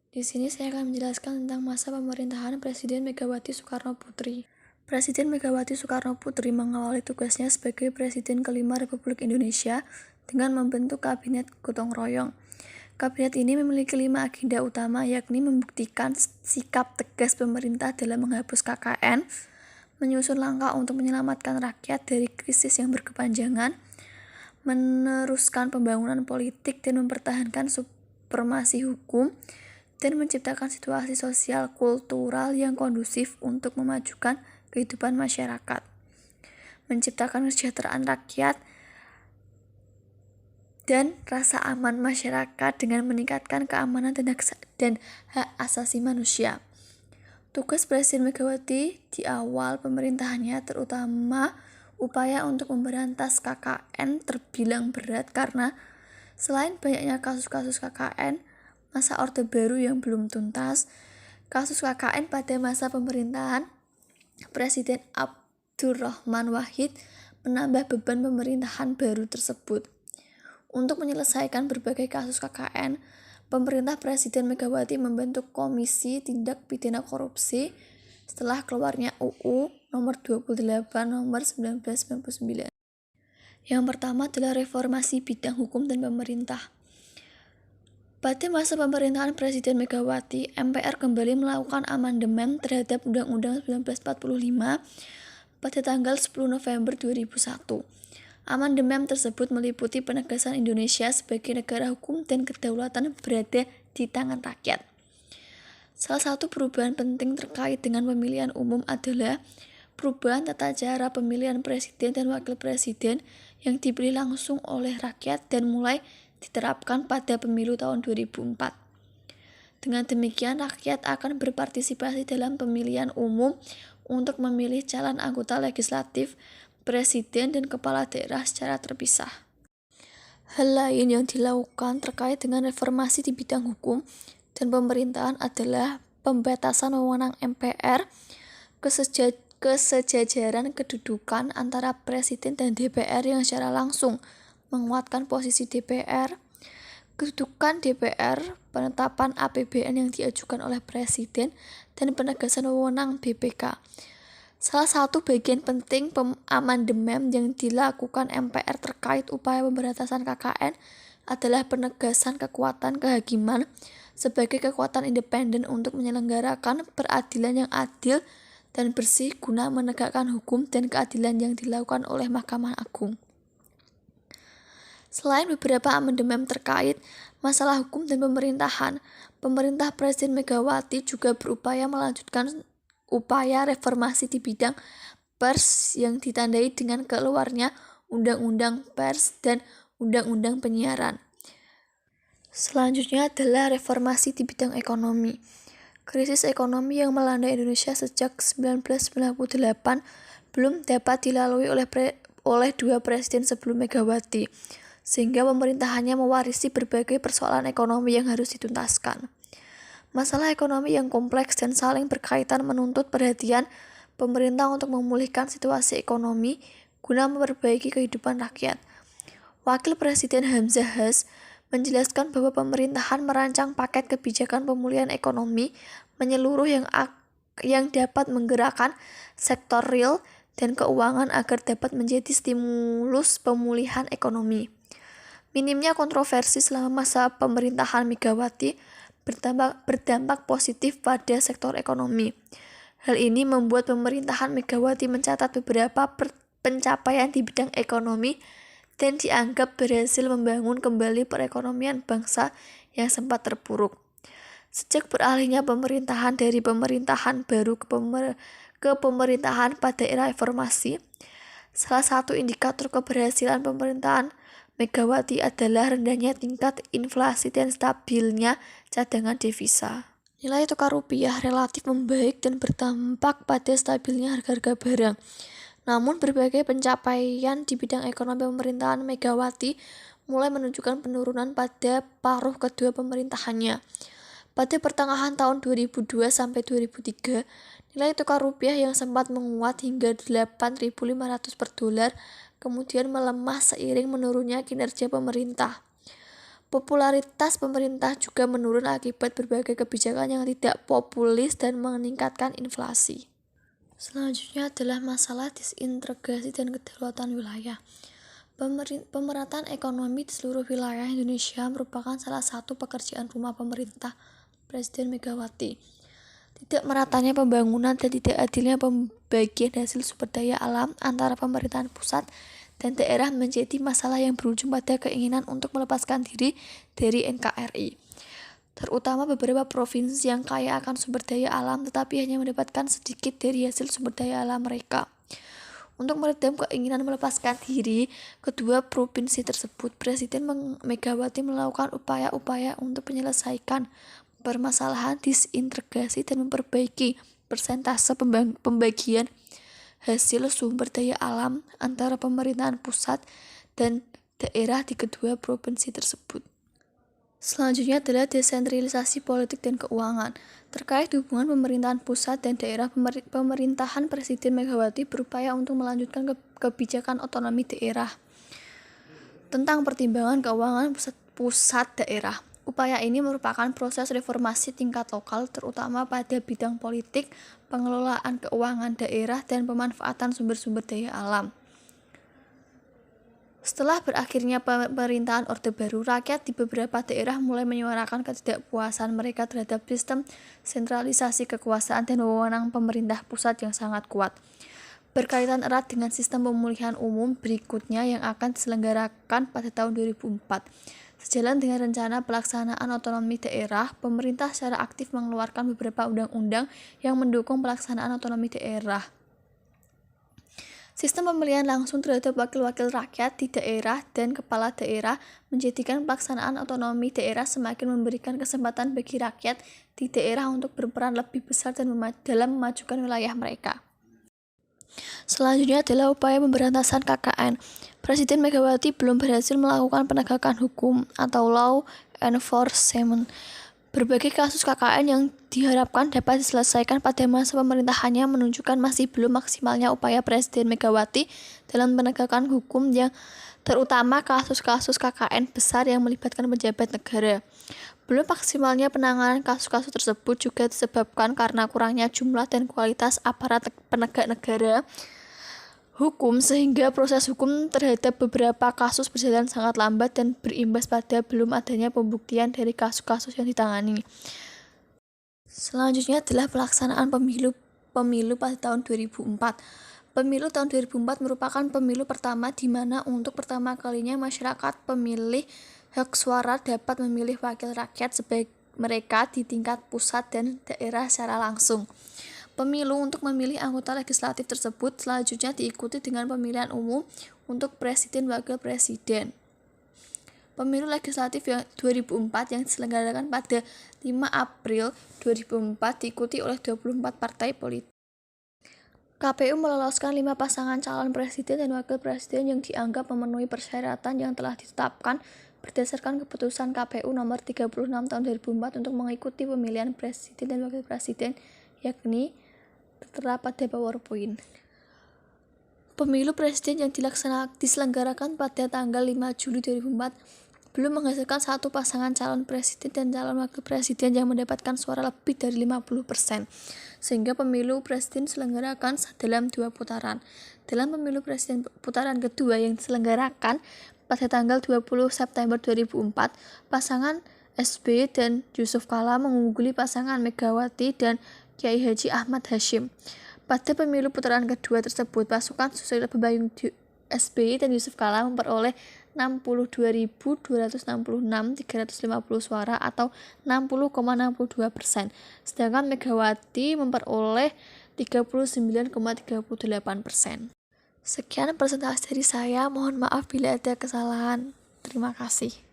Di sini saya akan menjelaskan tentang masa pemerintahan Presiden Megawati Soekarno Putri. Presiden Megawati Soekarno Putri mengawali tugasnya sebagai Presiden kelima Republik Indonesia dengan membentuk Kabinet Gotong Royong. Kabinet ini memiliki 5 agenda utama, yakni membuktikan sikap tegas pemerintah dalam menghapus KKN, menyusun langkah untuk menyelamatkan rakyat dari krisis yang berkepanjangan, meneruskan pembangunan politik dan mempertahankan supremasi hukum, dan menciptakan situasi sosial kultural yang kondusif untuk memajukan kehidupan masyarakat, menciptakan kesejahteraan rakyat, dan rasa aman masyarakat dengan meningkatkan keamanan dan hak asasi manusia. Tugas Presiden Megawati di awal pemerintahannya terutama upaya untuk memberantas KKN terbilang berat karena selain banyaknya kasus-kasus KKN masa Orde Baru yang belum tuntas, kasus KKN pada masa pemerintahan Presiden Abdurrahman Wahid menambah beban pemerintahan baru tersebut. Untuk menyelesaikan berbagai kasus KKN, pemerintah Presiden Megawati membentuk Komisi Tindak Pidana Korupsi setelah keluarnya UU nomor 28 nomor 1999. Yang pertama adalah reformasi bidang hukum dan pemerintah. Pada masa pemerintahan Presiden Megawati, MPR kembali melakukan amandemen terhadap Undang-Undang 1945 pada tanggal 10 November 2001. Amandemen tersebut meliputi penegasan Indonesia sebagai negara hukum dan kedaulatan berada di tangan rakyat. Salah satu perubahan penting terkait dengan pemilihan umum adalah perubahan tata cara pemilihan presiden dan wakil presiden yang dipilih langsung oleh rakyat dan mulai diterapkan pada pemilu tahun 2004. Dengan demikian, rakyat akan berpartisipasi dalam pemilihan umum untuk memilih calon anggota legislatif, presiden, dan kepala daerah secara terpisah. Hal lain yang dilakukan terkait dengan reformasi di bidang hukum dan pemerintahan adalah pembatasan wewenang MPR, kesejajaran kedudukan antara presiden dan DPR yang secara langsung menguatkan posisi DPR, kedudukan DPR, penetapan APBN yang diajukan oleh Presiden, dan penegasan wewenang BPK. Salah satu bagian penting amandemen yang dilakukan MPR terkait upaya pemberantasan KKN adalah penegasan kekuatan kehakiman sebagai kekuatan independen untuk menyelenggarakan peradilan yang adil dan bersih guna menegakkan hukum dan keadilan yang dilakukan oleh Mahkamah Agung. Selain beberapa amandemen terkait masalah hukum dan pemerintahan, pemerintah Presiden Megawati juga berupaya melanjutkan upaya reformasi di bidang pers yang ditandai dengan keluarnya Undang-Undang Pers dan Undang-Undang Penyiaran. Selanjutnya adalah reformasi di bidang ekonomi. Krisis ekonomi yang melanda Indonesia sejak 1998 belum dapat dilalui oleh dua presiden sebelum Megawati, sehingga pemerintahannya mewarisi berbagai persoalan ekonomi yang harus dituntaskan. Masalah ekonomi yang kompleks dan saling berkaitan menuntut perhatian pemerintah untuk memulihkan situasi ekonomi guna memperbaiki kehidupan rakyat. Wakil Presiden Hamzahas menjelaskan bahwa pemerintahan merancang paket kebijakan pemulihan ekonomi menyeluruh yang dapat menggerakkan sektor real dan keuangan agar dapat menjadi stimulus pemulihan ekonomi. Minimnya kontroversi selama masa pemerintahan Megawati berdampak positif pada sektor ekonomi. Hal ini membuat pemerintahan Megawati mencatat beberapa pencapaian di bidang ekonomi dan dianggap berhasil membangun kembali perekonomian bangsa yang sempat terpuruk. Sejak beralihnya pemerintahan dari pemerintahan baru ke pemerintahan pada era reformasi, salah satu indikator keberhasilan pemerintahan Megawati adalah rendahnya tingkat inflasi dan stabilnya cadangan devisa. Nilai tukar rupiah relatif membaik dan berdampak pada stabilnya harga-harga barang. Namun berbagai pencapaian di bidang ekonomi pemerintahan Megawati mulai menunjukkan penurunan pada paruh kedua pemerintahannya. Pada pertengahan tahun 2002 sampai 2003, nilai tukar rupiah yang sempat menguat hingga 8.500 per dolar kemudian melemah seiring menurunnya kinerja pemerintah. Popularitas pemerintah juga menurun akibat berbagai kebijakan yang tidak populis dan meningkatkan inflasi. Selanjutnya adalah masalah disintegrasi dan kedaulatan wilayah. Pemerataan ekonomi di seluruh wilayah Indonesia merupakan salah satu pekerjaan rumah pemerintah Presiden Megawati. Tidak meratanya pembangunan dan tidak adilnya pembagian hasil sumber daya alam antara pemerintahan pusat dan daerah menjadi masalah yang berujung pada keinginan untuk melepaskan diri dari NKRI. Terutama beberapa provinsi yang kaya akan sumber daya alam tetapi hanya mendapatkan sedikit dari hasil sumber daya alam mereka. Untuk meredam keinginan melepaskan diri kedua provinsi tersebut, Presiden Megawati melakukan upaya-upaya untuk menyelesaikan permasalahan disintegrasi dan memperbaiki persentase pembagian hasil sumber daya alam antara pemerintahan pusat dan daerah di kedua provinsi tersebut. Selanjutnya adalah desentralisasi politik dan keuangan. Terkait hubungan pemerintahan pusat dan daerah, pemerintahan Presiden Megawati berupaya untuk melanjutkan kebijakan otonomi daerah tentang pertimbangan keuangan pusat daerah. Upaya ini merupakan proses reformasi tingkat lokal terutama pada bidang politik, pengelolaan keuangan daerah, dan pemanfaatan sumber-sumber daya alam. Setelah berakhirnya pemerintahan Orde Baru, rakyat di beberapa daerah mulai menyuarakan ketidakpuasan mereka terhadap sistem sentralisasi kekuasaan dan wewenang pemerintah pusat yang sangat kuat. Berkaitan erat dengan sistem pemulihan umum berikutnya yang akan diselenggarakan pada tahun 2004. Sejalan dengan rencana pelaksanaan otonomi daerah, pemerintah secara aktif mengeluarkan beberapa undang-undang yang mendukung pelaksanaan otonomi daerah. Sistem pemilihan langsung terhadap wakil-wakil rakyat di daerah dan kepala daerah menjadikan pelaksanaan otonomi daerah semakin memberikan kesempatan bagi rakyat di daerah untuk berperan lebih besar dalam memajukan wilayah mereka. Selanjutnya adalah upaya pemberantasan KKN. Presiden Megawati belum berhasil melakukan penegakan hukum atau law enforcement. Berbagai kasus KKN yang diharapkan dapat diselesaikan pada masa pemerintahannya menunjukkan masih belum maksimalnya upaya Presiden Megawati dalam penegakan hukum yang terutama kasus-kasus KKN besar yang melibatkan pejabat negara. Belum maksimalnya penanganan kasus-kasus tersebut juga disebabkan karena kurangnya jumlah dan kualitas aparat penegak negara hukum sehingga proses hukum terhadap beberapa kasus berjalan sangat lambat dan berimbas pada belum adanya pembuktian dari kasus-kasus yang ditangani. Selanjutnya adalah pelaksanaan pemilu pada tahun 2004. Pemilu tahun 2004 merupakan pemilu pertama di mana untuk pertama kalinya masyarakat pemilih hak suara dapat memilih wakil rakyat sebagai mereka di tingkat pusat dan daerah secara langsung. Pemilu untuk memilih anggota legislatif tersebut selanjutnya diikuti dengan pemilihan umum untuk presiden wakil presiden. Pemilu legislatif yang 2004 yang diselenggarakan pada 5 April 2004 diikuti oleh 24 partai politik. KPU meloloskan 5 pasangan calon presiden dan wakil presiden yang dianggap memenuhi persyaratan yang telah ditetapkan berdasarkan keputusan KPU nomor 36 tahun 2004 untuk mengikuti pemilihan presiden dan wakil presiden, yakni tertera pada PowerPoint. Pemilu presiden yang diselenggarakan pada tanggal 5 Juli 2004 belum menghasilkan satu pasangan calon presiden dan calon wakil presiden yang mendapatkan suara lebih dari 50%, sehingga pemilu presiden diselenggarakan dalam 2 putaran. Dalam pemilu presiden putaran kedua yang diselenggarakan pada tanggal 20 September 2004, pasangan SBY dan Yusuf Kala mengungguli pasangan Megawati dan Kiai Haji Ahmad Hashim. Pada pemilu putaran kedua tersebut, pasukan Susilo Bambang SBY dan Yusuf Kala memperoleh 62.266.350 suara atau 60,62%, sedangkan Megawati memperoleh 39,38%. Sekian presentasi dari saya, mohon maaf bila ada kesalahan. Terima kasih.